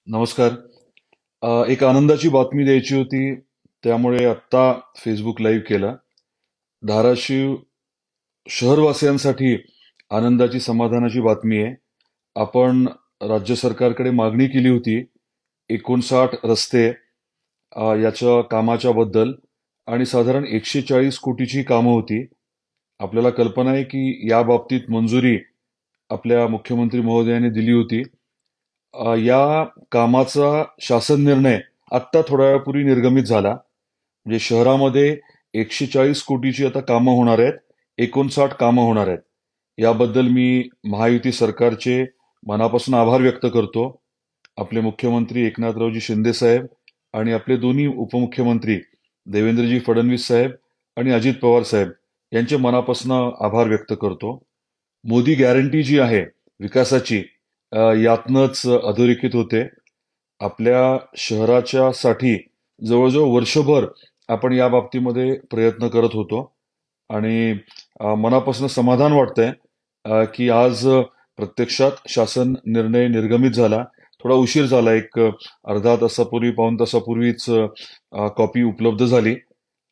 नमस्कार. एक आनंदाची बातमी द्यायची होती, त्यामुळे आत्ता फेसबुक लाईव्ह केला. धाराशिव शहरवासियांसाठी आनंदाची, समाधानाची बातमी आहे. आपण राज्य सरकारकडे मागणी केली होती 59 रस्ते याच्या कामाच्या बद्दल आणि साधारण 140 कोटीची कामं होती. आपल्याला कल्पना आहे की या बाबतीत मंजुरी आपल्या मुख्यमंत्री महोदयांनी दिली होती. या कामाचा शासन निर्णय आत्ता थोड्या वेळापूर्वी निर्गमित झाला. म्हणजे शहरामध्ये 140 कोटीची आता कामं होणार आहेत, 59 कामं होणार आहेत. याबद्दल मी महायुती सरकारचे मनापासून आभार व्यक्त करतो. आपले मुख्यमंत्री एकनाथरावजी शिंदे साहेब आणि आपले दोन्ही उपमुख्यमंत्री देवेंद्रजी फडणवीस साहेब आणि अजित पवार साहेब यांचे मनापासून आभार व्यक्त करतो. मोदी गॅरंटी जी आहे विकासाची, यातनंच अधोरेखित होते. आपल्या शहराच्या साठी जवळजवळ वर्षभर आपण या बाबतीमध्ये प्रयत्न करत होतो आणि मनापासून समाधान वाटतंय की आज प्रत्यक्षात शासन निर्णय निर्गमित झाला. थोडा उशीर झाला, एक अर्धा तासापूर्वी, पाऊण तासापूर्वीच कॉपी उपलब्ध झाली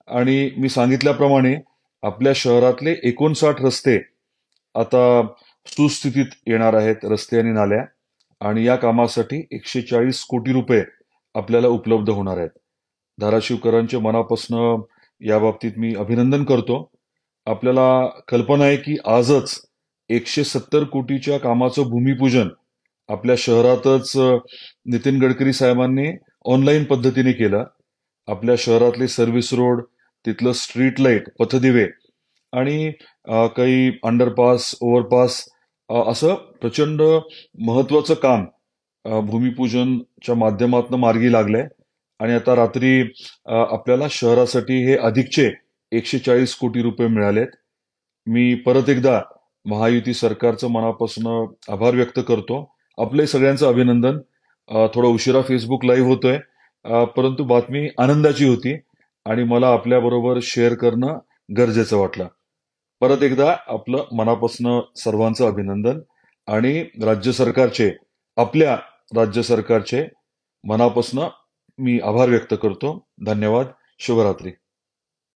आणि मी सांगितल्याप्रमाणे आपल्या शहरातले 59 रस्ते आता सुस्थितीत येणार आहेत, रस्ते आणि नाल्या. आणि या कामासाठी 140 कोटी रुपये आपल्याला उपलब्ध होणार आहेत. धाराशिवकरांचे मनापासून या बाबतीत मी अभिनंदन करतो. आपल्याला कल्पना आहे की आजच 170 कोटीच्या कामाचं भूमिपूजन आपल्या शहरातच नितीन गडकरी साहेबांनी ऑनलाईन पद्धतीने केलं. आपल्या शहरातले सर्व्हिस रोड, तिथलं स्ट्रीट लाईट, पथदिवे आणि काही अंडरपास, ओव्हरपास, असं प्रचंड महत्वाचं काम भूमिपूजनच्या माध्यमातून मार्गी लागलंय. आणि आता रात्री आपल्याला शहरासाठी हे अधिकचे 140 कोटी रुपये मिळालेत. मी परत एकदा महायुती सरकारचं मनापासून आभार व्यक्त करतो. आपले सगळ्यांचं अभिनंदन. थोडा उशिरा फेसबुक लाईव्ह होतोय, परंतु बातमी आनंदाची होती आणि मला आपल्याबरोबर शेअर करणं गरजेचं वाटलं. परत एकदा आपलं मनापासून सर्वांचं अभिनंदन आणि आपल्या राज्य सरकारचे मनापासून मी आभार व्यक्त करतो. धन्यवाद. शुभरात्री.